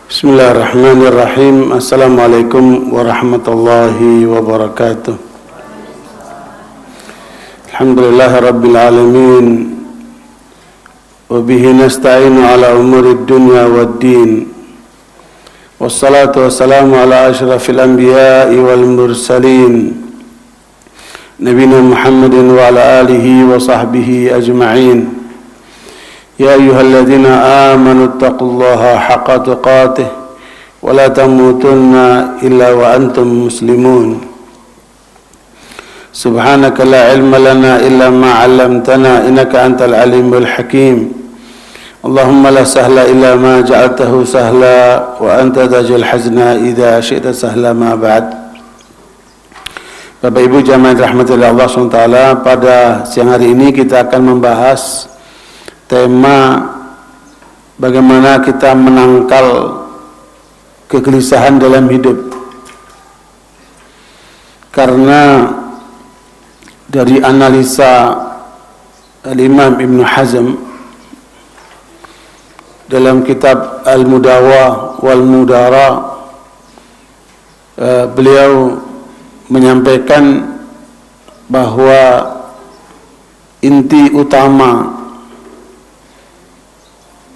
Bismillahirrahmanirrahim. Assalamualaikum warahmatullahi wabarakatuh. Alhamdulillahirabbil alamin. Wa bihi nasta'inu ala umuri dunya waddin. Wassalatu wassalamu ala asyrafil anbiya'i wal mursalin. Nabiyina Muhammadin wa ala alihi wa sahbihi ajma'in. يا أيها الذين آمنوا اتقوا الله حق تقاته ولا تموتن إلا وأنتم مسلمون سبحانك لا علم لنا إلا ما علمتنا إنك أنت العليم الحكيم اللهم لا سهل إلا ما جعلته سهلا وأنت تجعل الحزن إذا شئت سهلا ما بعد. Bapak Ibu jamaah rahmatillah Allah SWT, pada siang hari ini kita akan membahas tema bagaimana kita menangkal kegelisahan dalam hidup. Karena dari analisa Al-Imam Ibn Hazm dalam kitab Al-Mudawa wal Mudara, beliau menyampaikan bahwa inti utama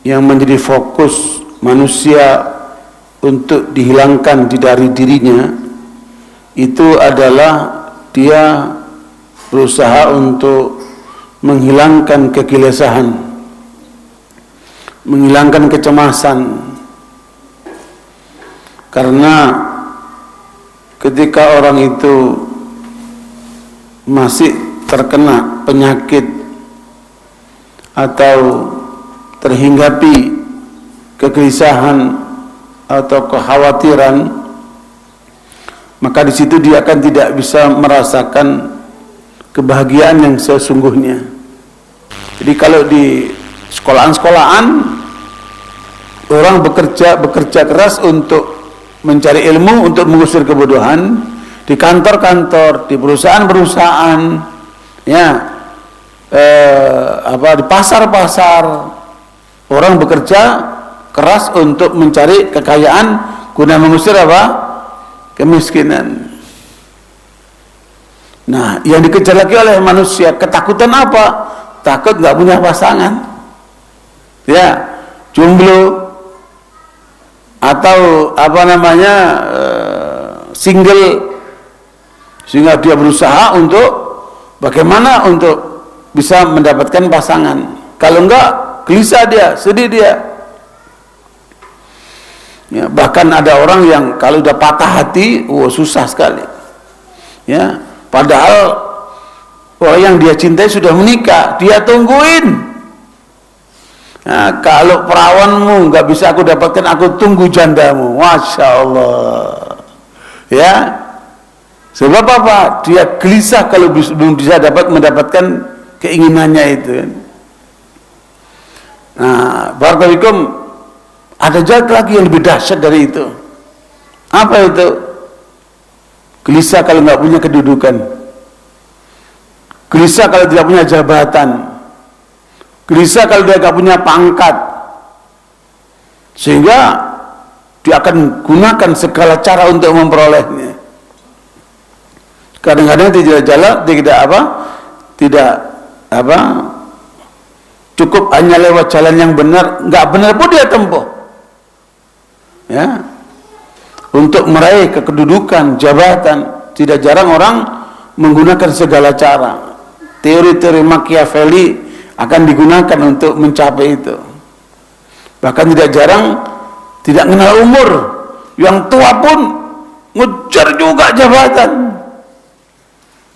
yang menjadi fokus manusia untuk dihilangkan dari dirinya itu adalah dia berusaha untuk menghilangkan kegelisahan, menghilangkan kecemasan. Karena ketika orang itu masih terkena penyakit atau terhinggapi kegelisahan atau kekhawatiran, maka di situ dia akan tidak bisa merasakan kebahagiaan yang sesungguhnya. Jadi kalau di sekolahan-sekolahan orang bekerja keras untuk mencari ilmu, untuk mengusir kebodohan, di kantor-kantor, di perusahaan-perusahaan, ya, di pasar-pasar, orang bekerja keras untuk mencari kekayaan guna mengusir apa? Kemiskinan. Nah, yang dikejar lagi oleh manusia, ketakutan apa? Takut nggak punya pasangan, ya, jomblo, atau single, sehingga dia berusaha untuk bagaimana untuk bisa mendapatkan pasangan. Kalau enggak, gelisah dia, sedih dia. Ya, bahkan ada orang yang kalau udah patah hati, susah sekali. Ya, padahal orang yang dia cintai sudah menikah, dia tungguin. Nah, kalau perawanmu nggak bisa aku dapatkan, aku tunggu jandamu. Masya Allah. Ya, sebab apa? Dia gelisah kalau belum bisa mendapatkan keinginannya itu. Nah, barakallahu, ada jahat lagi yang lebih dahsyat dari itu. Apa itu? Gelisah kalau nggak punya kedudukan, gelisah kalau tidak punya jabatan, gelisah kalau dia nggak punya pangkat, sehingga dia akan gunakan segala cara untuk memperolehnya. Kadang-kadang tidak cukup hanya lewat jalan yang benar, nggak benar pun dia tempuh, ya, untuk meraih kedudukan, jabatan. Tidak jarang orang menggunakan segala cara. Teori-teori Machiavelli akan digunakan untuk mencapai itu. Bahkan tidak jarang tidak kenal umur, yang tua pun ngejar juga jabatan,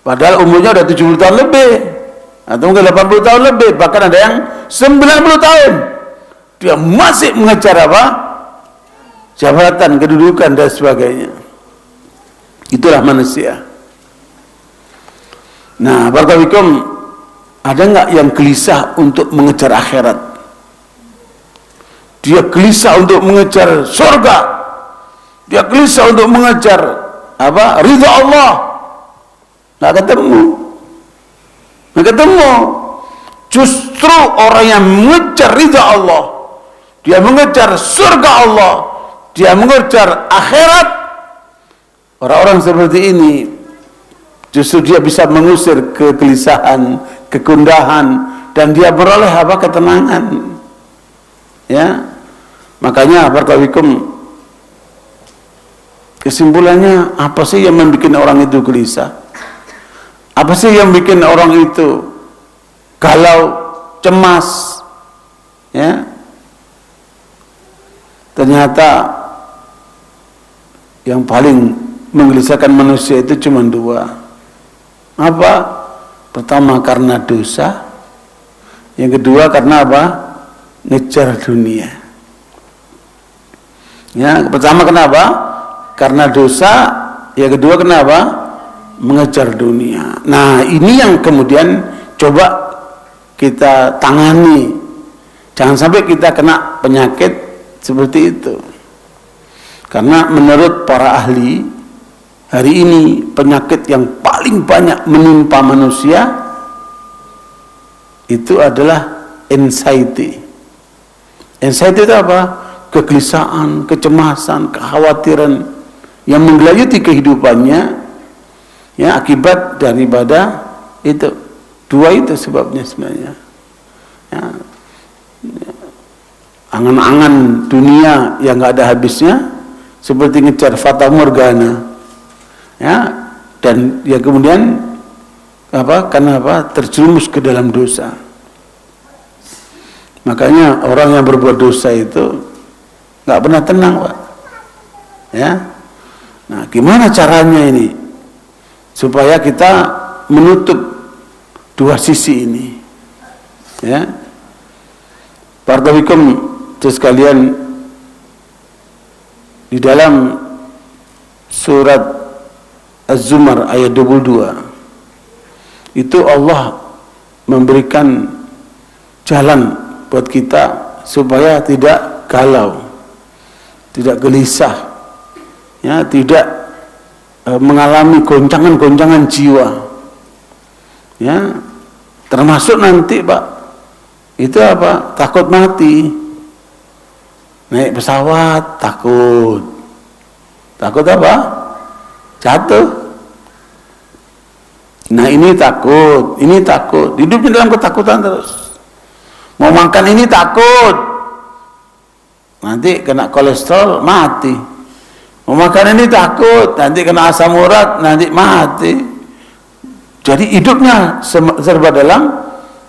padahal umurnya udah 70 tahun lebih, atau mungkin 80 tahun lebih, bahkan ada yang 90 tahun dia masih mengejar apa? Jabatan, kedudukan dan sebagainya. Itulah manusia. Nah, barakallahu, ada nggak yang gelisah untuk mengejar akhirat? Dia gelisah untuk mengejar surga, dia gelisah untuk mengejar apa? Ridha Allah. Nggak ketemu. Justru orang yang mengejar ridha Allah, dia mengejar surga Allah, dia mengejar akhirat, orang-orang seperti ini justru dia bisa mengusir kegelisahan, kegundahan, dan dia beroleh apa? Ketenangan. Ya, makanya barakallahu, kesimpulannya apa sih yang membuat orang itu gelisah? Apa sih yang bikin orang itu galau, cemas? Ya, ternyata yang paling menggelisahkan manusia itu cuma dua. Apa? Pertama karena dosa, yang kedua karena apa? Ngejar dunia. Ya, pertama kenapa? Karena dosa, yang kedua kenapa? Mengejar dunia. Nah, ini yang kemudian coba kita tangani. Jangan sampai kita kena penyakit seperti itu. Karena menurut para ahli, hari ini penyakit yang paling banyak menimpa manusia itu adalah anxiety. Anxiety itu apa? Kegelisahan, kecemasan, kekhawatiran yang menggelayuti kehidupannya, ya, akibat daripada itu. Dua itu sebabnya sebenarnya. Ya, angan-angan dunia yang nggak ada habisnya, seperti ngejar fata morgana, ya, dan ya kemudian apa? Karena apa? Terjerumus ke dalam dosa. Makanya orang yang berbuat dosa itu nggak pernah tenang, Pak. Ya. Nah, gimana caranya ini supaya kita menutup dua sisi ini? Ya. Barakallahu sekalian, di dalam surat Az-Zumar ayat 22 itu Allah memberikan jalan buat kita supaya tidak galau, tidak gelisah, ya, tidak mengalami goncangan-goncangan jiwa, ya, termasuk nanti, Pak, itu apa? Takut mati. Naik pesawat takut apa? Jatuh. Nah, ini takut, hidupnya dalam ketakutan terus. Mau makan ini takut, nanti kena kolesterol mati. Mau makan ini takut, nanti kena asam urat, nanti mati. Jadi hidupnya serba dalam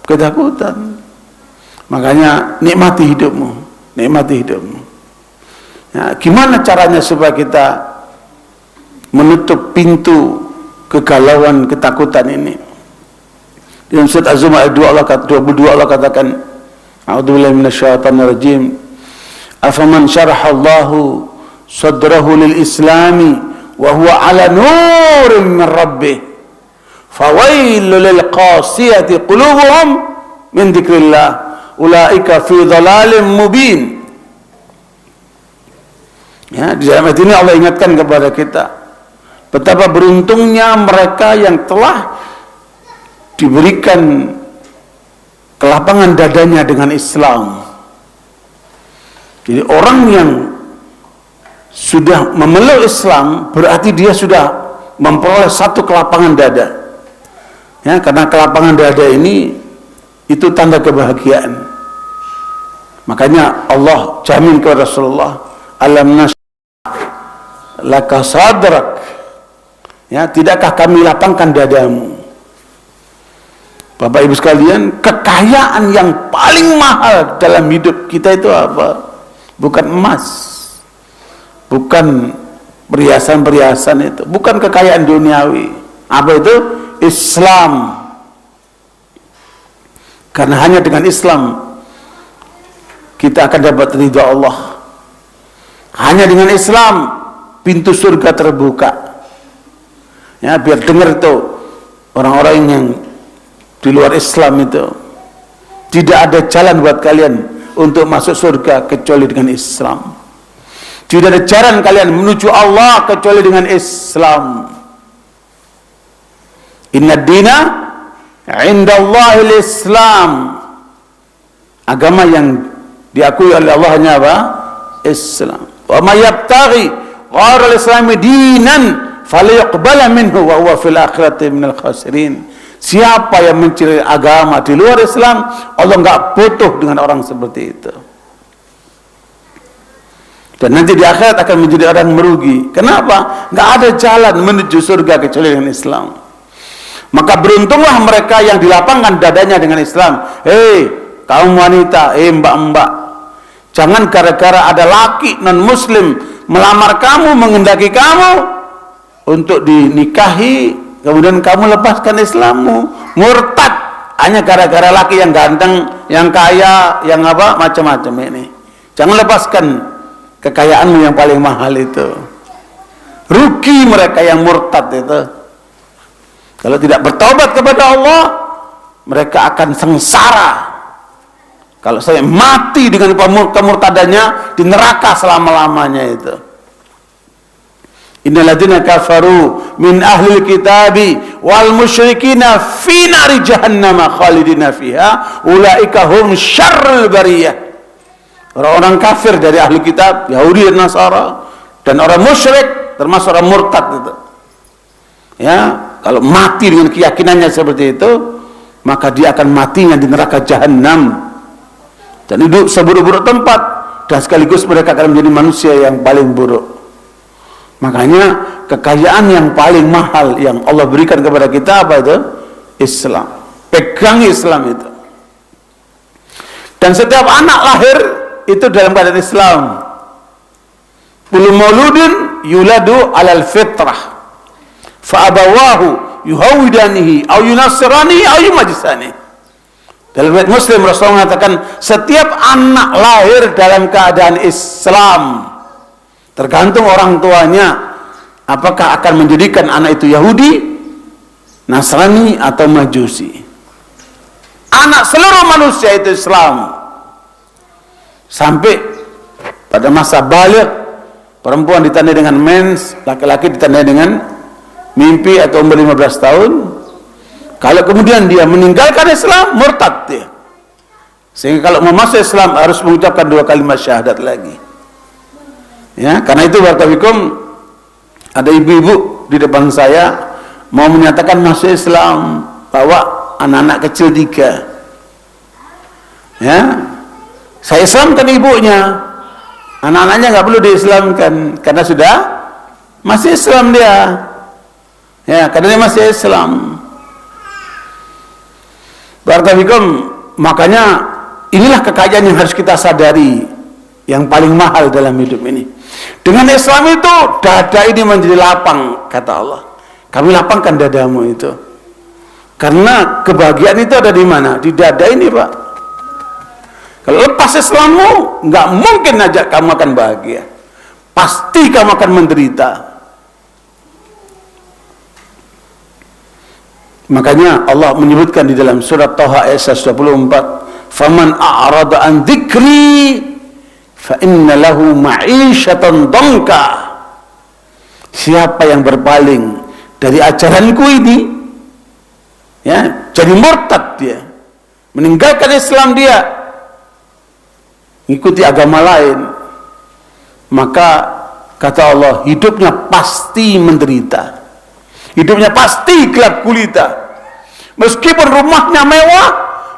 ketakutan. Makanya nikmati hidupmu. Ya, gimana caranya supaya kita menutup pintu kegalauan, ketakutan ini? Dalam surat Az-Zumar ayat 22 Allah katakan, a'udzubillahi minasyaitonir rajim, afaman syarahallahu sadrahu lil islami wa huwa ala nurin min rabbih fawailul lil qasiyati qulubuhum min dzikrillah ulaika fi dhalalin mubin. Ya, di dalam ayat ini Allah ingatkan kepada kita betapa beruntungnya mereka yang telah diberikan kelapangan dadanya dengan Islam. Jadi orang yang sudah memeluk Islam berarti dia sudah memperoleh satu kelapangan dada. Ya, karena kelapangan dada ini itu tanda kebahagiaan. Makanya Allah jamin kepada Rasulullah, alam nashrah laka sadrak. Ya, tidakkah kami lapangkan dadamu? Bapak Ibu sekalian, kekayaan yang paling mahal dalam hidup kita itu apa? Bukan emas, bukan perhiasan-perhiasan itu, bukan kekayaan duniawi. Apa itu? Islam. Karena hanya dengan Islam kita akan dapat ridha Allah. Hanya dengan Islam pintu surga terbuka. Ya, biar dengar tuh orang-orang yang di luar Islam itu, tidak ada jalan buat kalian untuk masuk surga kecuali dengan Islam. Tidak ada jalan kalian menuju Allah kecuali dengan Islam. Inna dina indallahil Islam. Agama yang diakui oleh Allah hanya apa? Islam. Wa may yabtaghi ghayra al-islami dinan falyuqbala minhu wa huwa fil akhirati minal khasirin. Siapa yang mencari agama di luar Islam, Allah enggak butuh dengan orang seperti itu. Dan nanti di akhirat akan menjadi orang merugi. Kenapa? Enggak ada jalan menuju surga kecuali dengan Islam. Maka beruntunglah mereka yang dilapangkan dadanya dengan Islam. Hei, kaum wanita, mbak-mbak, jangan gara-gara ada laki non-muslim melamar kamu, menghendaki kamu untuk dinikahi, kemudian kamu lepaskan Islammu, murtad hanya gara-gara laki yang ganteng, yang kaya, yang apa, macam-macam ini. Jangan lepaskan kekayaanmu yang paling mahal itu. Rugi mereka yang murtad itu. Kalau tidak bertobat kepada Allah, mereka akan sengsara. Kalau saya mati dengan kemurtadannya di neraka selama-lamanya itu. Innalladzina kafaru min ahlil kitabi wal musyrikina fi nari jahannam khalidina fiha ulaika hum syarrul bariyah. Orang-orang kafir dari ahli kitab, Yahudi dan Nasara, dan orang musyrik termasuk orang murtad itu. Ya, kalau mati dengan keyakinannya seperti itu, maka dia akan matinya di neraka jahanam. Dan hidup seburuk-buruk tempat, dan sekaligus mereka akan menjadi manusia yang paling buruk. Makanya kekayaan yang paling mahal yang Allah berikan kepada kita apa itu? Islam. Pegang Islam itu. Dan setiap anak lahir itu dalam keadaan Islam. Kullu mauludin yuladu alal fitrah fa abawahu yuhawidanihi aw yunassiranihi aw yumajisanihi. Dalam riwayat Muslim Rasulullah mengatakan setiap anak lahir dalam keadaan Islam, tergantung orang tuanya apakah akan menjadikan anak itu Yahudi, Nasrani atau Majusi. Anak seluruh manusia itu Islam. Sampai pada masa baligh, perempuan ditandai dengan mens, laki-laki ditandai dengan mimpi atau umur 15 tahun. Kalau kemudian dia meninggalkan Islam, murtad dia. Sehingga kalau mau masuk Islam harus mengucapkan 2 kalimat syahadat lagi. Ya, karena itu barakallahu ada ibu-ibu di depan saya mau menyatakan masuk Islam, bawa anak-anak kecil 3. Ya, saya Islamkan ibunya, anak-anaknya nggak perlu diislamkan karena sudah masih Islam dia. Ya, karena dia masih Islam. Barakallahu, makanya inilah kekayaan yang harus kita sadari, yang paling mahal dalam hidup ini. Dengan Islam itu dada ini menjadi lapang, kata Allah. Kami lapangkan dadamu itu. Karena kebahagiaan itu ada di mana? Di dada ini, Pak. Kalau lepas Islammu, nggak mungkin aja kamu akan bahagia. Pasti kamu akan menderita. Makanya Allah menyebutkan di dalam surat Taha ayat 124, "Faman a'rada an dzikri fa inna lahu ma'isyatan dhanka." Siapa yang berpaling dari ajaranku ini, ya, jadi murtad dia, meninggalkan Islam dia, mengikuti agama lain, maka kata Allah, hidupnya pasti menderita. Hidupnya pasti gelap gulita. Meskipun rumahnya mewah,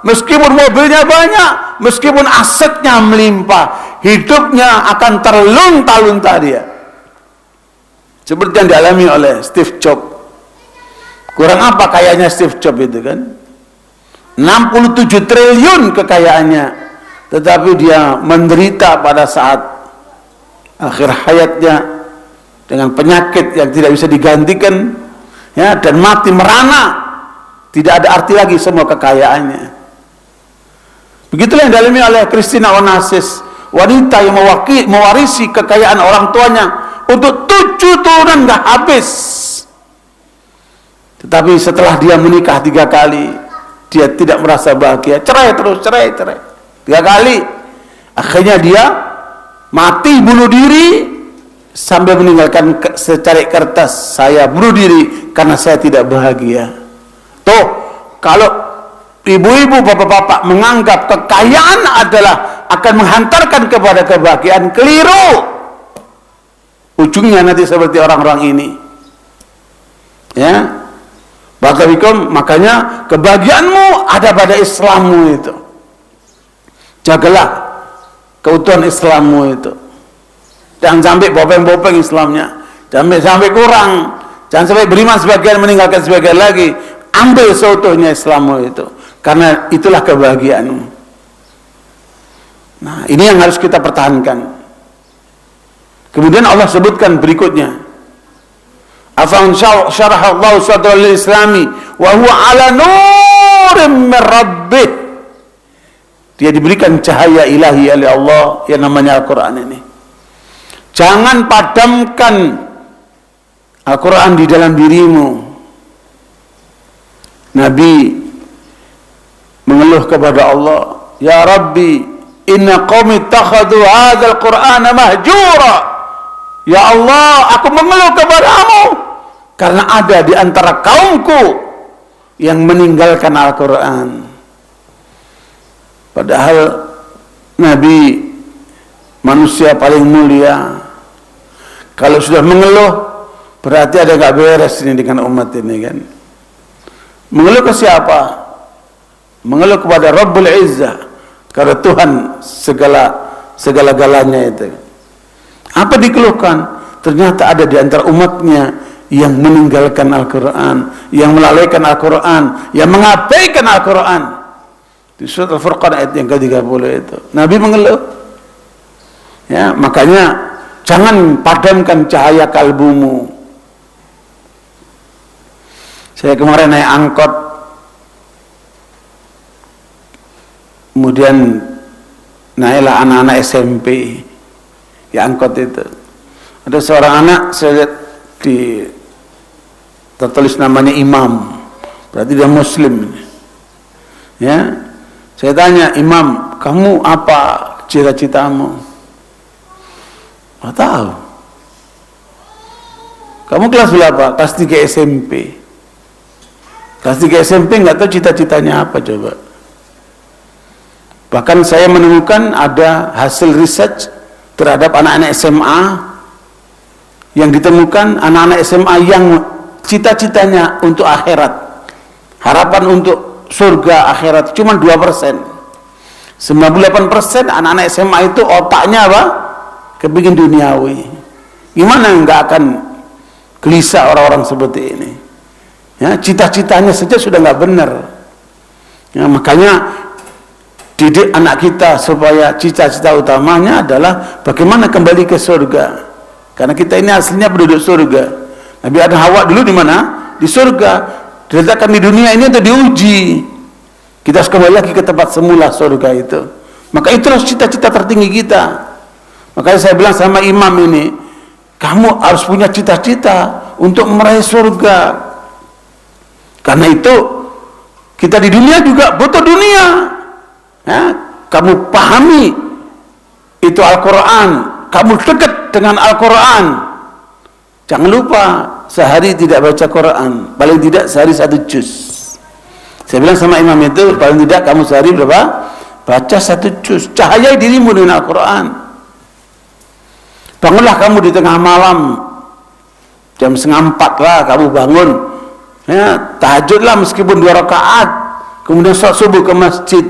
meskipun mobilnya banyak, meskipun asetnya melimpah, hidupnya akan terlunta-lunta dia. Seperti yang dialami oleh Steve Jobs. Kurang apa kayanya Steve Jobs itu kan? 67 triliun kekayaannya, tetapi dia menderita pada saat akhir hayatnya dengan penyakit yang tidak bisa digantikan. Ya, dan mati merana, tidak ada arti lagi semua kekayaannya. Begitulah yang dialami oleh Christina Onassis, wanita yang mewarisi kekayaan orang tuanya untuk 7 turunan nggak habis. Tetapi setelah dia menikah 3 kali, dia tidak merasa bahagia, cerai terus, cerai 3 kali. Akhirnya dia mati, bunuh diri, sambil meninggalkan secari kertas, "Saya bunuh diri karena saya tidak bahagia." Tuh, kalau ibu-ibu, bapak-bapak menganggap kekayaan adalah akan menghantarkan kepada kebahagiaan, keliru. ujungnya nanti seperti orang-orang ini. Ya. Barakallahu, makanya kebahagiaanmu ada pada Islammu itu. Jagalah keutuhan Islammu itu. Jangan sampai bopeng-bopeng Islamnya. Jangan sampai kurang. Jangan sampai beriman sebagian meninggalkan sebagian lagi. Ambil seutuhnya Islammu itu. Karena itulah kebahagiaanmu. Nah, ini yang harus kita pertahankan. Kemudian Allah sebutkan berikutnya. Afan syarah Allah sadral islami wa huwa ala nurim min rabbih. Dia diberikan cahaya ilahi oleh Allah yang namanya Al-Quran ini. Jangan padamkan Al-Quran di dalam dirimu. Nabi mengeluh kepada Allah, ya Rabbi, inna qaumi ittakhadhu hadzal Qur'ana mahjura. Ya Allah, aku mengeluh kepadamu karena ada di antara kaumku yang meninggalkan Al-Quran. Padahal Nabi manusia paling mulia. Kalau sudah mengeluh, berarti ada nggak beres ini dengan umat ini kan. Mengeluh ke siapa? Mengeluh kepada Rabbul Izzah, karena Tuhan segala-galanya itu. Apa dikeluhkan? Ternyata ada di antara umatnya yang meninggalkan Al-Quran, yang melalaikan Al-Quran, yang mengabaikan Al-Quran. Di surat Al-Furqan ayat yang ke-30 itu Nabi mengeluh. Ya, makanya jangan padamkan cahaya kalbumu. Saya kemarin naik angkot, kemudian naiklah anak-anak SMP ya angkot itu. Ada seorang anak, saya lihat di tertulis namanya Imam, berarti dia Muslim. Ya, saya tanya, Imam, kamu apa cita-citamu? Nggak tahu. Kamu kelas berapa? Kelas 3 SMP. Kelas 3 SMP nggak tahu cita-citanya apa coba. Bahkan saya menemukan ada hasil research terhadap anak-anak SMA yang ditemukan anak-anak SMA yang cita-citanya untuk akhirat, harapan untuk surga akhirat cuma 2%. 98% anak-anak SMA itu otaknya apa? Kepingin duniawi. Gimana nggak akan gelisah orang-orang seperti ini? Ya, cita-citanya saja sudah nggak benar. Ya, makanya didik anak kita supaya cita-cita utamanya adalah bagaimana kembali ke surga. Karena kita ini aslinya penduduk surga. Nabi Adam Hawa dulu di mana? Di surga. Diletakkan di dunia ini untuk diuji. Kita harus kembali lagi ke tempat semula, surga itu. Maka itulah cita-cita tertinggi kita. Makanya saya bilang sama imam ini, kamu harus punya cita-cita untuk meraih surga. Karena itu kita di dunia juga butuh dunia. Ya, kamu pahami itu Al-Quran, kamu dekat dengan Al-Quran. Jangan lupa sehari tidak baca Quran, paling tidak sehari 1 juz. Saya bilang sama imam itu, paling tidak kamu sehari berapa? Baca 1 juz. Cahayai dirimu dengan Al-Quran. Bangunlah kamu di tengah malam, jam 3:30 lah kamu bangun. Ya, tahajudlah meskipun 2 rakaat, kemudian sholat subuh ke masjid.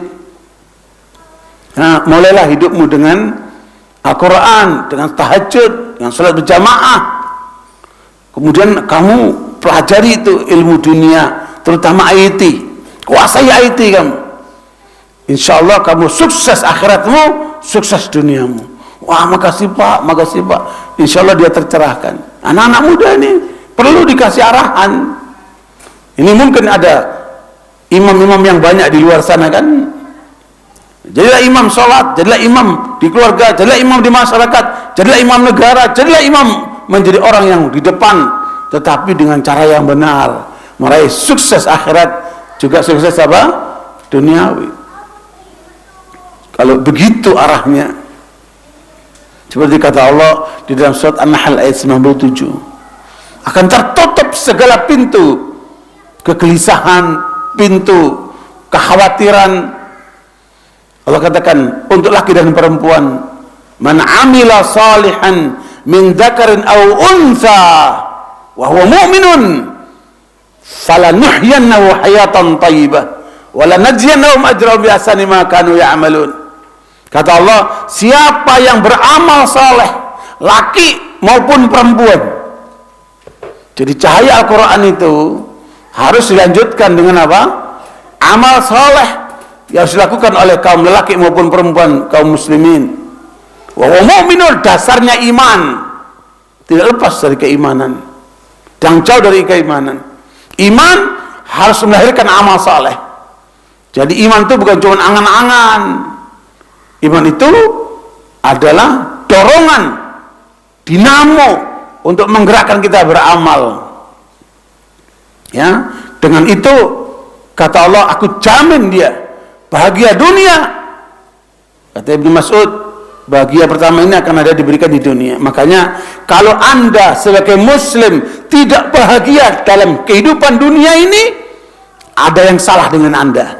Nah, mulailah hidupmu dengan Al-Quran, dengan tahajud, dengan sholat berjamaah. Kemudian kamu pelajari itu ilmu dunia, terutama IT. Kuasai IT kamu. Insya Allah kamu sukses akhiratmu, sukses duniamu. Wah, makasih Pak, makasih Pak. Insya Allah dia tercerahkan. Anak-anak muda ini perlu dikasih arahan. Ini mungkin ada imam-imam yang banyak di luar sana kan. Jadilah imam sholat, jadilah imam di keluarga, jadilah imam di masyarakat, jadilah imam negara, jadilah imam menjadi orang yang di depan, tetapi dengan cara yang benar, meraih sukses akhirat, juga sukses apa? Duniawi. Kalau begitu arahnya, seperti kata Allah di dalam surat An-Nahl ayat 97, akan tertutup segala pintu kegelisahan, pintu kekhawatiran. Allah katakan untuk laki dan perempuan, man amila salihan min dzakarin aw untha wa huwa mu'minun falanuhyiyannahu hayatan thayyibah wa lanajziyannahum ajrahum bi ahsani ma kanu ya'malun. Kata Allah, siapa yang beramal saleh, laki maupun perempuan. Jadi cahaya Al-Quran itu harus dilanjutkan dengan apa? Amal saleh yang harus dilakukan oleh kaum lelaki maupun perempuan, kaum muslimin. Wa mu'minun, dasarnya iman, tidak lepas dari keimanan, jangan jauh dari keimanan. Iman harus melahirkan amal saleh. Jadi iman itu bukan cuma angan-angan. Iman itu adalah dorongan, dinamo untuk menggerakkan kita beramal. Ya, dengan itu kata Allah, aku jamin dia bahagia dunia. Kata Ibnu Mas'ud, bahagia pertama ini akan ada diberikan di dunia. Makanya kalau Anda sebagai muslim tidak bahagia dalam kehidupan dunia ini, ada yang salah dengan Anda.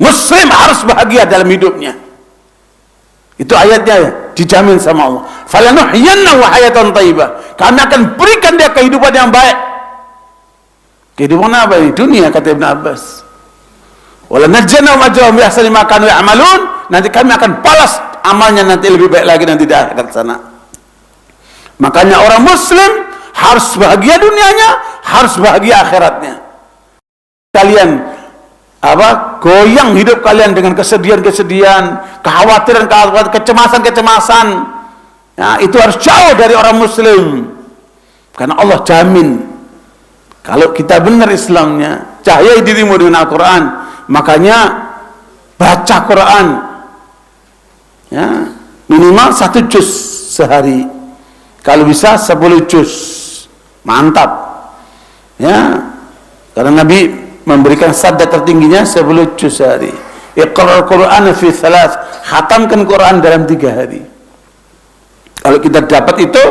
Muslim harus bahagia dalam hidupnya. Itu ayatnya dijamin sama Allah. Falanuhyiyannahu hayatan thayyibah. Kami akan berikan dia kehidupan yang baik. Kehidupan apa ini? Dunia, kata Ibn Abbas. Wala najziyannahum ajrahum bi ahsani ma kanu ya'malun. Nanti kami akan balas amalnya nanti lebih baik lagi nanti di akhirat sana. Makanya orang muslim harus bahagia dunianya, harus bahagia akhiratnya. Kalian goyang hidup kalian dengan kesedihan-kesedihan, kekhawatiran, kecemasan-kecemasan. Ya, itu harus jauh dari orang muslim. Karena Allah jamin, kalau kita benar Islamnya, cahayai dirimu dengan Al-Quran. Makanya baca Quran, ya, minimal 1 juz sehari. Kalau bisa 10 juz, mantap. Ya, karena Nabi memberikan sabda tertingginya 10 juz sehari. Iqra'ul Qur'an fi 3, khatamkan Quran dalam 3 hari. Kalau kita dapat itu,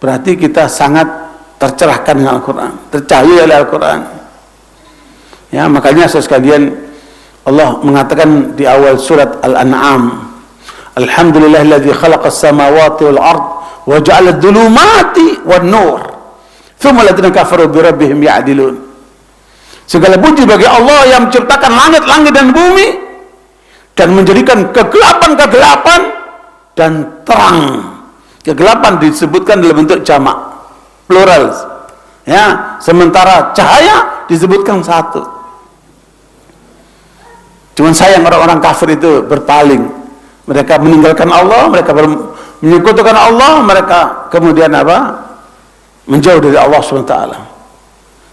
berarti kita sangat tercerahkan dengan Al-Quran, tercahaya oleh Al-Quran. Ya, makanya sekalian Allah mengatakan di awal surat Al-An'am, Alhamdulillahilladzi khalaqas samawati wal ard wa ja'ala adh-dhulumati wan nur thumma alladziina kafaru bi rabbihim ya'dilun. Segala puji bagi Allah yang menciptakan langit-langit dan bumi dan menjadikan kegelapan-kegelapan dan terang. Kegelapan disebutkan dalam bentuk jamak, plural. Ya, sementara cahaya disebutkan satu. Cuman sayang orang-orang kafir itu berpaling. Mereka meninggalkan Allah, mereka menyekutukan Allah, mereka kemudian menjauh dari Allah SWT.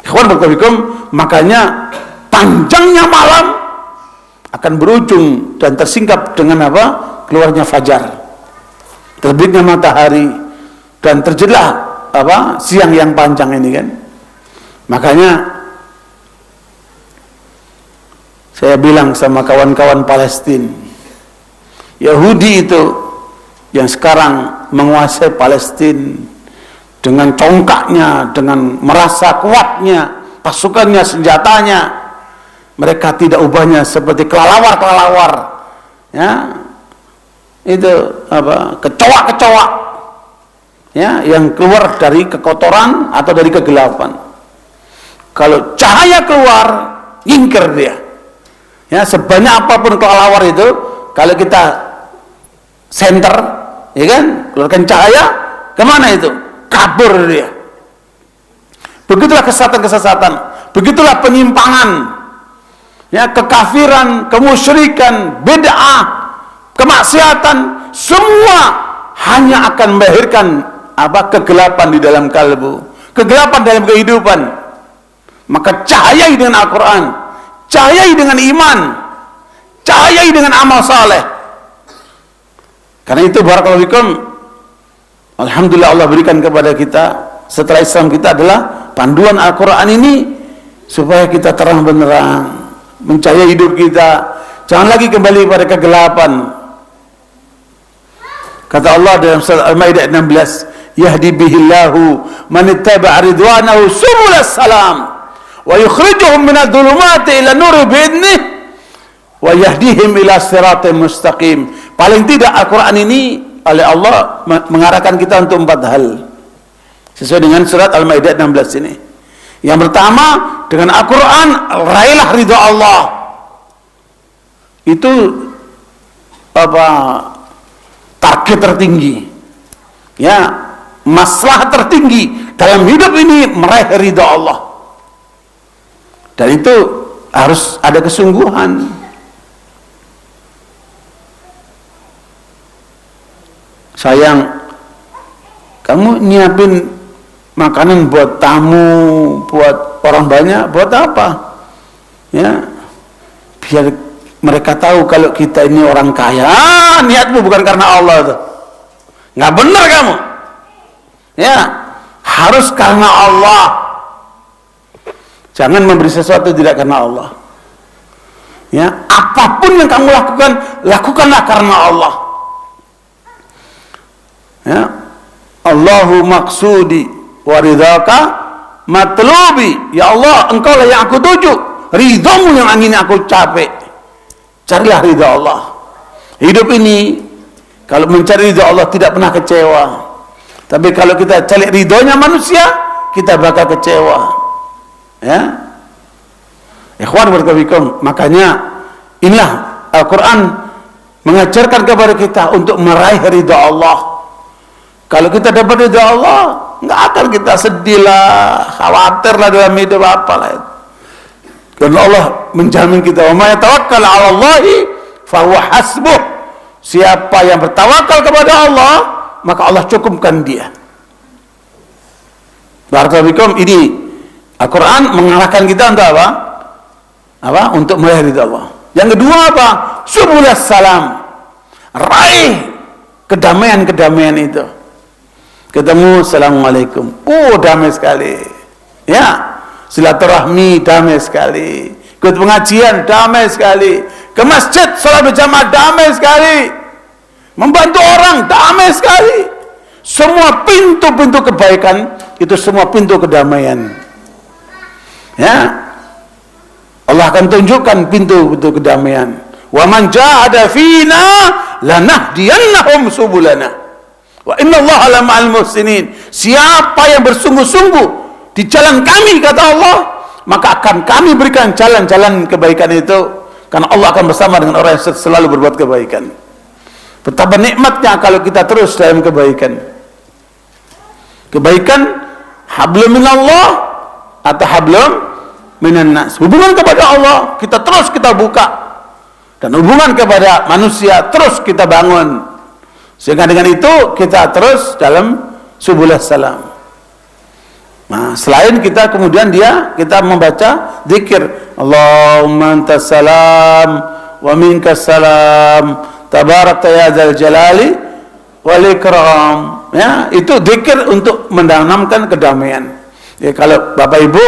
Ikhwan berkawikum, makanya panjangnya malam akan berujung dan tersingkap dengan keluarnya fajar, terbitnya matahari, dan terjadilah siang yang panjang ini kan. Makanya saya bilang sama kawan-kawan Palestina, Yahudi itu yang sekarang menguasai Palestina dengan congkaknya, dengan merasa kuatnya pasukannya, senjatanya, mereka tidak ubahnya seperti kelelawar-kelelawar, ya, itu kecoa-kecoa, ya, yang keluar dari kekotoran atau dari kegelapan. Kalau cahaya keluar, nyingkir dia. Ya, sebanyak apapun kelelawar itu, kalau kita senter, ya kan, keluarkan cahaya, kemana itu? Kabur dia. Begitulah kesesatan-kesesatan, begitulah penyimpangan, ya, kekafiran, kemusyrikan, bid'ah, kemaksiatan, semua hanya akan melahirkan kegelapan di dalam kalbu, kegelapan dalam kehidupan. Maka cahayai dengan Al-Quran, cahayai dengan iman, cahayai dengan amal saleh. Karena itu barakallahu fikum, alhamdulillah Allah berikan kepada kita setelah Islam kita adalah panduan Al-Quran ini, supaya kita terang benderang mencahayai hidup kita, jangan lagi kembali pada kegelapan. Kata Allah dalam surah Al-Maidah 16, yahdi bihillahu man ittaba'a ridwanahu subulas salam wa yukhrijuhum minadh dhulumati ila nuri bi'idnih wa yahdihim ila siratal mustaqim. Paling tidak Al-Quran ini oleh Allah mengarahkan kita untuk 4 hal. Sesuai dengan surat Al-Maidah 16 ini. Yang pertama, dengan Al-Quran raihlah ridha Allah. Itu target tertinggi. Ya, masalah tertinggi dalam hidup ini meraih ridha Allah. Dan itu harus ada kesungguhan. Sayang, kamu nyiapin makanan buat tamu, buat orang banyak, buat apa? Ya, biar mereka tahu kalau kita ini orang kaya. Niatmu bukan karena Allah tuh. Nggak benar kamu. Ya, harus karena Allah. Jangan memberi sesuatu tidak karena Allah. Ya, apapun yang kamu lakukan, lakukanlah karena Allah. Ya, Allahu maksudi waridhaka matlubi. Ya Allah, engkau lah yang aku tuju, ridhamu yang ingin aku capai. Carilah ridha Allah. Hidup ini kalau mencari ridha Allah tidak pernah kecewa. Tapi kalau kita cari ridhonya manusia, kita bakal kecewa. Ya, ikhwan barakallahu, makanya inilah Al-Quran mengajarkan kepada kita untuk meraih ridha Allah. Kalau kita dapat ridha Allah, nggak akan kita sedih lah, khawatir lah dalam hidup apalah. Karena Allah menjamin kita, wa may tawakkal 'ala Allahi fa huwa hasbuh. Siapa yang bertawakal kepada Allah, maka Allah cukupkan dia. Barakallahu, ini Al-Quran mengarahkan kita untuk apa? Untuk meraih ridha Allah. Yang kedua apa? Subulas salam. Raih kedamaian-kedamaian itu. Ketemu, assalamualaikum. Damai sekali. Ya, silaturahmi damai sekali. Ikut pengajian damai sekali. Ke masjid salat berjamaah damai sekali. Membantu orang damai sekali. Semua pintu-pintu kebaikan itu semua pintu kedamaian. Ya, Allah akan tunjukkan pintu-pintu kedamaian. Wa man jahada fina lanahdiyannahum subulana. Wa innallaha lama'al muhsinin. Siapa yang bersungguh-sungguh di jalan kami, kata Allah, maka akan kami berikan jalan-jalan kebaikan itu, karena Allah akan bersama dengan orang yang selalu berbuat kebaikan. Betapa nikmatnya kalau kita terus dalam kebaikan. Kebaikan hablum minallah atau hablum minan nas. Hubungan kepada Allah kita terus kita buka, dan hubungan kepada manusia terus kita bangun. Sehingga dengan itu kita terus dalam subulas salam. Nah, selain kita kemudian kita membaca zikir, Allahumma antas salam wa minkas salam tabarakta ya dzal jalali wal ikram. Ya, itu zikir untuk menanamkan kedamaian. Ya, kalau Bapak Ibu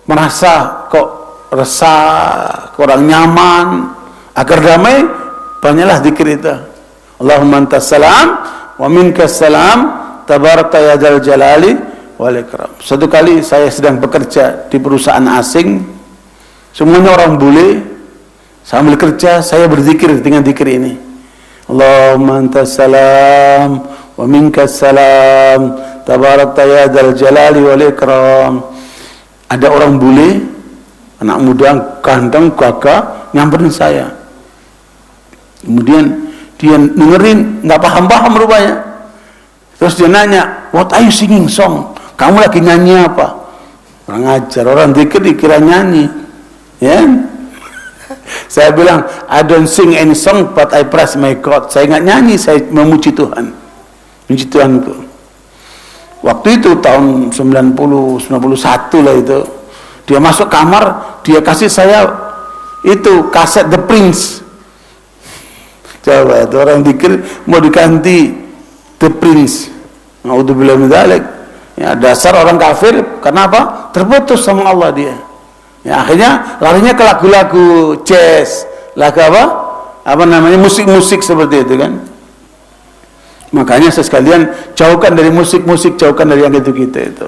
merasa kok resah, kurang nyaman, agar damai, banyaklah zikir itu. Allahumma antas salam wa minkas salam tabarakta ya dzal jalali wal ikram. Suatu kali saya sedang bekerja di perusahaan asing, semuanya orang bule. Sambil kerja saya berzikir dengan zikir ini, Allahumma antas salam wa minkas salam tabarakta ya dzal jalali wal ikram. Ada orang bule, anak muda ganteng gagah, nyamperin saya. Kemudian dia dengerin, nggak paham-paham rupanya. Terus dia nanya, what are you singing song? Kamu lagi nyanyi apa? Orang ajar, orang zikir dikira nyanyi. Ya? Saya bilang, I don't sing any song, but I praise my God. Saya nggak nyanyi, saya memuji Tuhan. Memuji Tuhanku. Waktu itu tahun 90, 91 lah itu. Dia masuk kamar, dia kasih saya itu kaset The Prince. Coba itu orang dikir mau diganti The Prince. Naudzubillah min dzalik. Ya, dasar orang kafir. Kenapa? Terputus sama Allah dia. Ya, akhirnya larinya ke lagu-lagu jazz, lagu apa namanya, musik-musik seperti itu kan. Makanya sekalian jauhkan dari musik-musik, jauhkan dari yang gitu-gitu itu.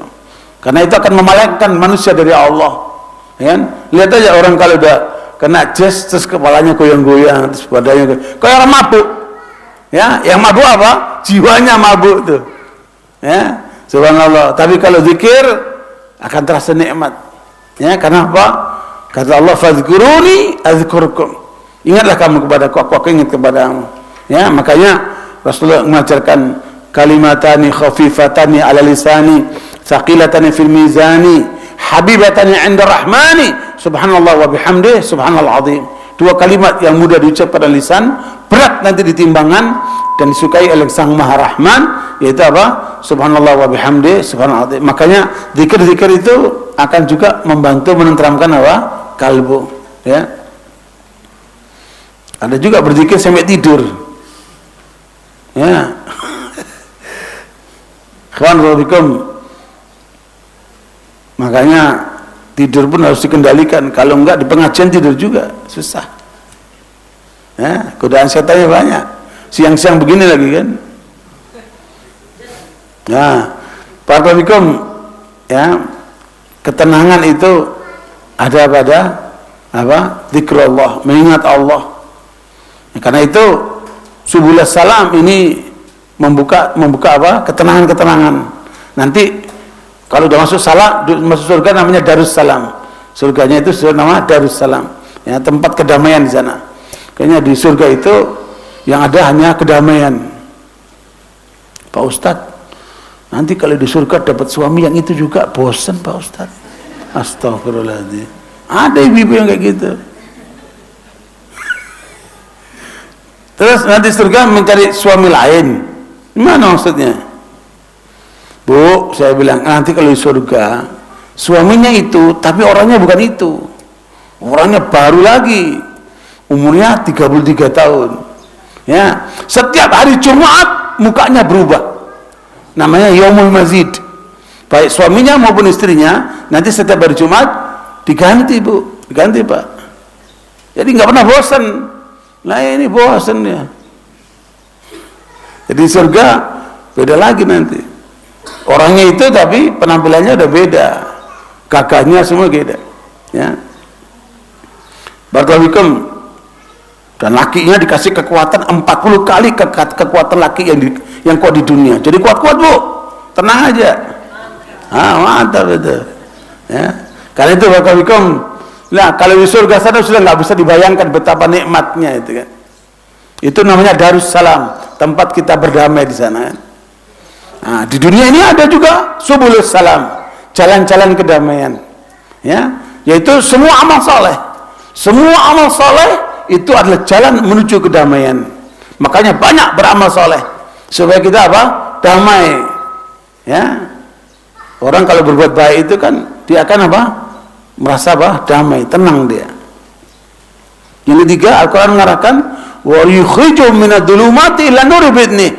Karena itu akan memalingkan manusia dari Allah. Ya, lihat aja orang kalau udah kena jazz terus kepalanya goyang-goyang, terus badannya kayak orang mabuk. Ya, yang mabuk apa? Jiwanya mabuk tuh. Ya, subhanallah. Tapi kalau zikir akan terasa nikmat. Ya, kenapa? Kata Allah, fadzkuruni adzkurkum. Ingatlah kamu kepadaku, aku ingat kepadamu. Ya, makanya Rasulullah mengajarkan kalimatani khafifatani ala lisani, thaqilatani fil mizani, habibatani 'inda rahmani, subhanallah wa bihamdihi, subhanallah azim. Dua kalimat yang mudah diucap pada lisan, berat nanti di timbangan dan disukai oleh Sang Maha Rahman, yaitu apa? Subhanallah wa bihamdihi, subhanallah azim. Makanya zikir-zikir itu akan juga membantu menenteramkan apa? Kalbu, ya. Ada juga berzikir sampai tidur. Ya. Khawanikum. Makanya tidur pun harus dikendalikan. Kalau enggak di pengajian tidur juga susah. Ya, godaan setannya banyak. Siang-siang begini lagi kan. Nah, Barakallahu ya, ketenangan itu ada pada apa? Zikrullah, mengingat Allah. Ya, karena itu Subulus Salam ini membuka apa? Ketenangan-ketenangan. Nanti kalau udah masuk surga namanya Darussalam. Surganya itu nama Darussalam. Ya, tempat kedamaian di sana. Kayaknya di surga itu yang ada hanya kedamaian. Pak Ustadz, nanti kalau di surga dapat suami yang itu juga bosan Pak Ustadz. Astagfirullahaladzim. Ada ibu-ibu yang kayak gitu. Terus nanti surga mencari suami lain. Gimana maksudnya? Bu, saya bilang nanti kalau di surga suaminya itu, tapi orangnya bukan itu. Orangnya baru lagi, umurnya 33 tahun. Ya, setiap hari Jumat mukanya berubah. Namanya Yaumul Mazid. Baik suaminya maupun istrinya nanti setiap hari Jumat diganti, Bu, diganti, Pak. Jadi nggak pernah bosan. Nah ini bosan ya. Jadi surga beda lagi nanti. Orangnya itu tapi penampilannya udah beda, kakaknya semua beda, ya. Barakallahu. Dan lakinya dikasih kekuatan 40 kali kekuatan laki yang kuat di dunia. Jadi kuat-kuat, Bu, tenang aja. Mantap itu, ya. Karena itu barakallahu. Nah kalau di surga sana sudah nggak bisa dibayangkan betapa nikmatnya itu kan. Itu namanya Darussalam, tempat kita berdamai di sana kan. Nah, di dunia ini ada juga Subulus Salam, jalan-jalan kedamaian, ya, yaitu semua amal soleh. Semua amal soleh itu adalah jalan menuju kedamaian. Makanya banyak beramal soleh supaya kita apa? Damai, ya. Orang kalau berbuat baik itu kan dia akan apa? Merasa apa? Damai, tenang dia. Yang ketiga, Al-Quran mengarahkan wa yukhrijum minadh-dhulumati ila nuri bi'idnih,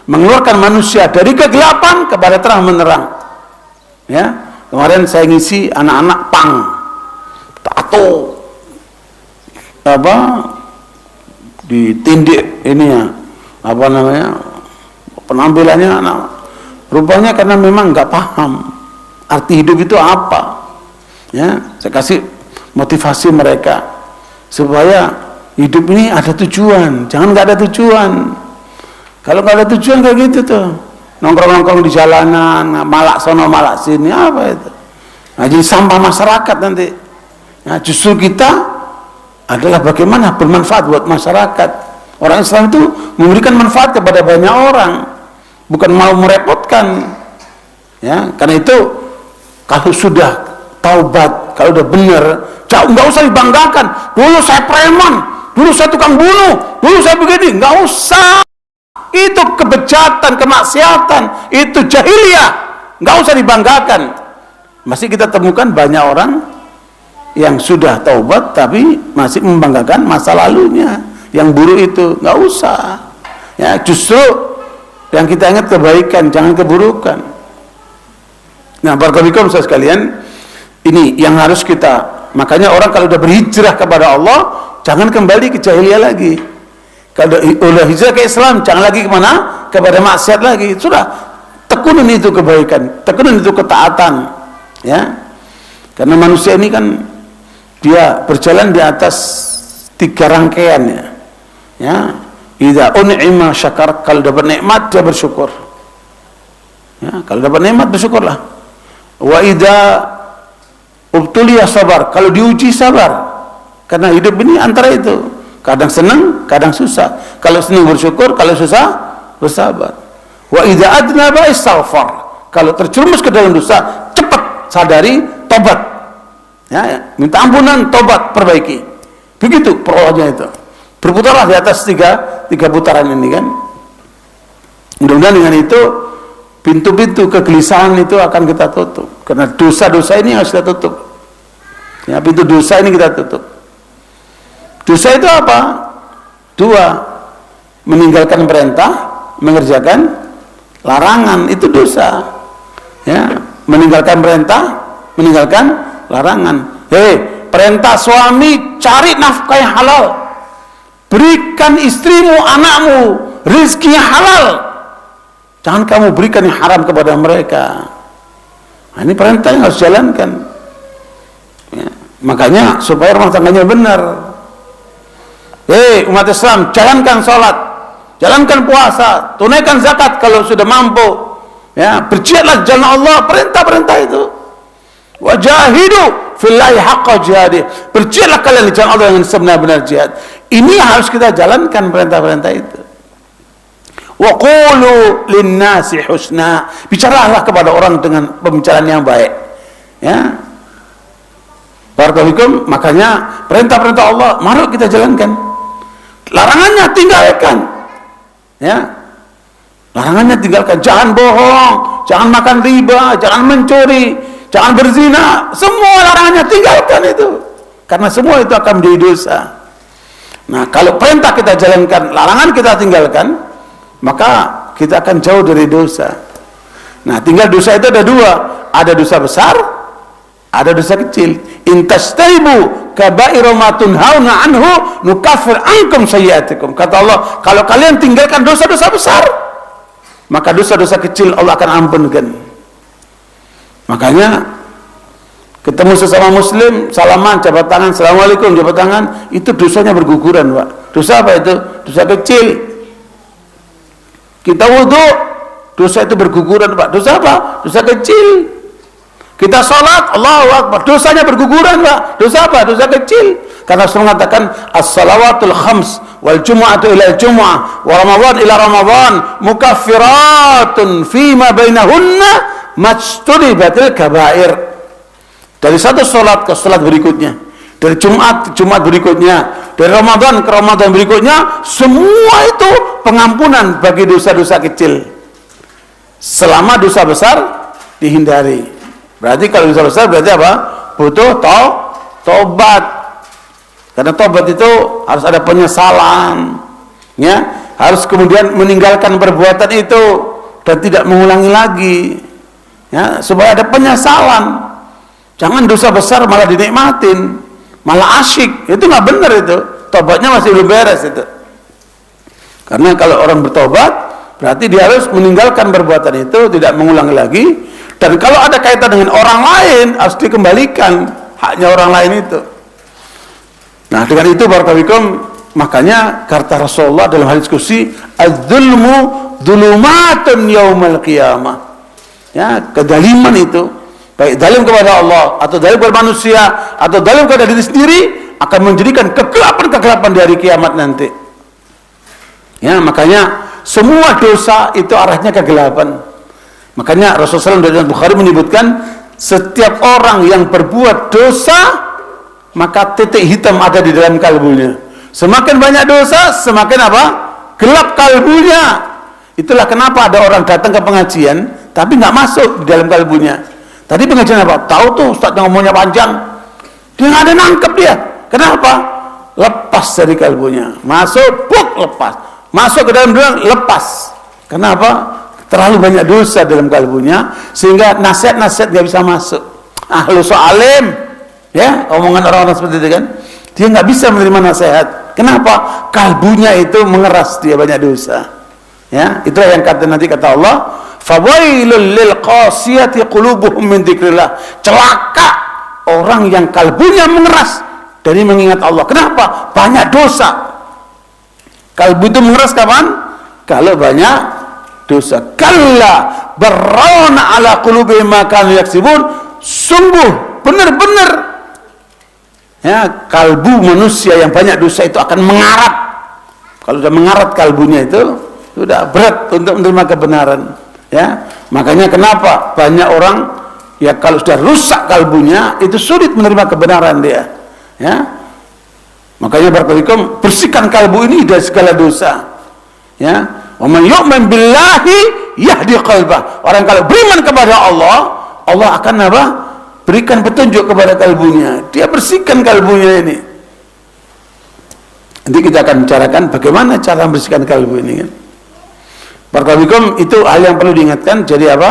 mengeluarkan manusia dari kegelapan kepada terang menerang. Ya, kemarin saya ngisi anak-anak pang, tato, apa, ditindik ini ya, apa namanya, penampilannya anak, rupanya karena memang nggak paham arti hidup itu apa. Ya, saya kasih motivasi mereka supaya hidup ini ada tujuan, jangan nggak ada tujuan. Kalau nggak ada tujuan kayak gitu tuh, nongkrong-nongkrong di jalanan, malak sono malak sini, apa itu? Nah, jadi sampah masyarakat nanti. Nah, justru kita adalah bagaimana bermanfaat buat masyarakat. Orang Islam itu memberikan manfaat kepada banyak orang, bukan mau merepotkan. Ya, karena itu kalau sudah taubat, kalau udah benar, nggak usah dibanggakan. Dulu saya preman, dulu saya tukang bunuh, dulu saya begini, nggak usah. Itu kebejatan, kemaksiatan, itu jahiliyah, nggak usah dibanggakan. Masih kita temukan banyak orang yang sudah taubat tapi masih membanggakan masa lalunya yang buruk itu. Nggak usah, ya, justru yang kita ingat kebaikan, jangan keburukan. Nah, barakallahu fikum sekalian, ini yang harus kita, makanya orang kalau udah berhijrah kepada Allah jangan kembali ke jahiliyah lagi. Kalau udah hijrah ke Islam jangan lagi kemana? Kepada maksiat lagi. Sudah, tekunin itu kebaikan, tekunin itu ketaatan, ya. Karena manusia ini kan dia berjalan di atas 3 rangkaian, ya. Idza un'ima syakar, kalau dapat nikmat dia bersyukur. Ya, kalau dapat nikmat bersyukurlah. Wa idza ubtuliya sabar, kalau diuji sabar. Karena hidup ini antara itu, kadang senang, kadang susah. Kalau senang bersyukur, kalau susah bersabar. Wa idza adnaba istaghfar, kalau terjerumus ke dalam dosa cepat sadari, tobat. Ya, minta ampunan, tobat, perbaiki. Begitu perolahnya itu. Berputarlah di atas tiga putaran ini kan. Mudah-mudahan dengan itu pintu-pintu kegelisahan itu akan kita tutup. Karena dosa-dosa ini harus kita tutup. Ya, pintu dosa ini kita tutup. Dosa itu apa? Dua, meninggalkan perintah, mengerjakan larangan, itu dosa. Ya, meninggalkan perintah, meninggalkan larangan. Perintah suami, cari nafkah yang halal, berikan istrimu, anakmu rizkinya halal, jangan kamu berikan yang haram kepada mereka. Nah, ini perintah yang harus jalankan. Ya, makanya supaya rumah tangganya benar. Umat Islam, jalankan sholat, jalankan puasa, tunaikan zakat kalau sudah mampu. Ya, berjihadlah jalan Allah, perintah-perintah itu. Wajahidu fillahi haqqa jihadi, berjihadlah kalian di jalan Allah dengan sebenar-benar jihad. Ini harus kita jalankan perintah-perintah itu. Wa qulu linnasi husna, bicaralah kepada orang dengan pembicaraan yang baik. Ya, barakallahu, makanya perintah-perintah Allah mari kita jalankan. Larangannya tinggalkan. Ya, larangannya tinggalkan. Jangan bohong, jangan makan riba, jangan mencuri, jangan berzina. Semua larangannya tinggalkan itu. Karena semua itu akan menjadi dosa. Nah, kalau perintah kita jalankan, larangan kita tinggalkan, maka kita akan jauh dari dosa. Nah, tinggal dosa itu ada dua. Ada dosa besar, ada dosa kecil. Intastaibu kaba'ira ma tunhauna anhu nukaffir ankum sayyi'atikum. Kata Allah, kalau kalian tinggalkan dosa-dosa besar, maka dosa-dosa kecil Allah akan ampunkan. Makanya ketemu sesama muslim, salaman, jabat tangan, assalamualaikum, jabat tangan, itu dosanya berguguran, Pak. Dosa apa itu? Dosa kecil. Kita wudu, dosa itu berguguran, Pak. Dosa apa? Dosa kecil. Kita sholat, Allahu Akbar, dosanya berguguran, Pak. Dosa apa? Dosa kecil. Karena Rasulullah mengatakan as-salawatul khams wal jumu'atu ila jumu'ah wa ramadan ila ramadan mukaffiratun fima bainahunna majtunibatil kaba'ir. Dari satu sholat ke sholat berikutnya, dari Jumat ke Jumat berikutnya, dari Ramadan ke Ramadan berikutnya, semua itu pengampunan bagi dosa-dosa kecil selama dosa besar dihindari. Berarti kalau dosa besar berarti apa? Butuh tobat. Karena tobat itu harus ada penyesalan, ya, harus kemudian meninggalkan perbuatan itu dan tidak mengulangi lagi, ya, supaya ada penyesalan. Jangan dosa besar malah dinikmatin, malah asyik, itu nggak benar itu. Tobatnya masih belum beres itu. Karena kalau orang bertobat berarti dia harus meninggalkan perbuatan itu, tidak mengulangi lagi. Dan kalau ada kaitan dengan orang lain harus dikembalikan haknya orang lain itu. Nah, dengan itu barakallahu, makanya kata Rasulullah dalam hadis qudsi, az-zulmu dzulumatun yaumal qiyamah. Ya, kezaliman itu, baik zalim kepada Allah atau zalim kepada manusia atau zalim kepada diri sendiri, akan menjadikan kegelapan-kegelapan di hari kiamat nanti. Ya, makanya semua dosa itu arahnya kegelapan. Makanya Rasulullah dalam Bukhari menyebutkan, setiap orang yang berbuat dosa maka titik hitam ada di dalam kalbunya. Semakin banyak dosa, semakin apa? Gelap kalbunya. Itulah kenapa ada orang datang ke pengajian tapi nggak masuk di dalam kalbunya. Tadi pengajian apa? Tahu tuh Ustaz ngomongnya panjang, dia nggak ada nangkep dia. Kenapa? Lepas dari kalbunya. Masuk, buk, lepas. Masuk ke dalam dunia, lepas. Kenapa? Terlalu banyak dosa dalam kalbunya sehingga nasihat-nasihat nggak bisa masuk. Ahlu so'alim, ya, omongan orang-orang seperti itu kan, dia nggak bisa menerima nasihat. Kenapa? Kalbunya itu mengeras, dia banyak dosa. Ya, itulah yang nanti kata Allah, fawailul lil qasiyati qulubuhum min dzikrillah. Celaka orang yang kalbunya mengeras dari mengingat Allah. Kenapa? Banyak dosa. Kalbu itu mengeras kapan? Kalau banyak dosa. Kalla barrauna ala qulubihim ma kanu yaksibun. Sungguh benar-benar ya, kalbu manusia yang banyak dosa itu akan mengarat. Kalau sudah mengarat kalbunya itu sudah berat untuk menerima kebenaran. Ya, makanya kenapa banyak orang ya kalau sudah rusak kalbunya itu sulit menerima kebenaran dia. Ya, makanya barakallahu bersihkan kalbu ini dari segala dosa. Ya, wa man yu'min billahi yahdi qalbah. Orang kalau beriman kepada Allah, Allah akan apa? Berikan petunjuk kepada kalbunya. Dia bersihkan kalbunya ini. Nanti kita akan bicarakan bagaimana cara membersihkan kalbu ini kan. Barakallahu itu hal yang perlu diingatkan. Jadi apa?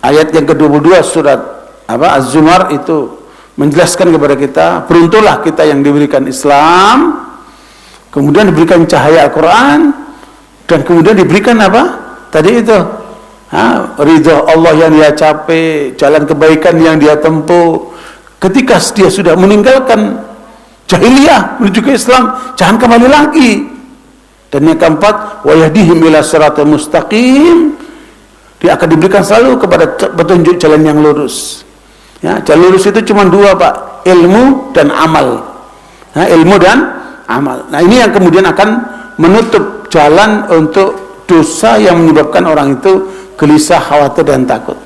Ayat yang ke-22 surat apa Az-Zumar itu menjelaskan kepada kita, beruntunglah kita yang diberikan Islam, kemudian diberikan cahaya Al-Quran, dan kemudian diberikan apa? Tadi itu ridho Allah yang dia capai, jalan kebaikan yang dia tempuh. Ketika dia sudah meninggalkan jahiliyah menuju ke Islam, jangan kembali lagi. Dan yang keempat, wa yahdihim ila siratal mustaqim, dia akan diberikan selalu kepada petunjuk jalan yang lurus. Ya, jalan lurus itu cuma dua, Pak, ilmu dan amal. Ilmu dan amal. Nah, ini yang kemudian akan menutup jalan untuk dosa yang menyebabkan orang itu gelisah, khawatir dan takut.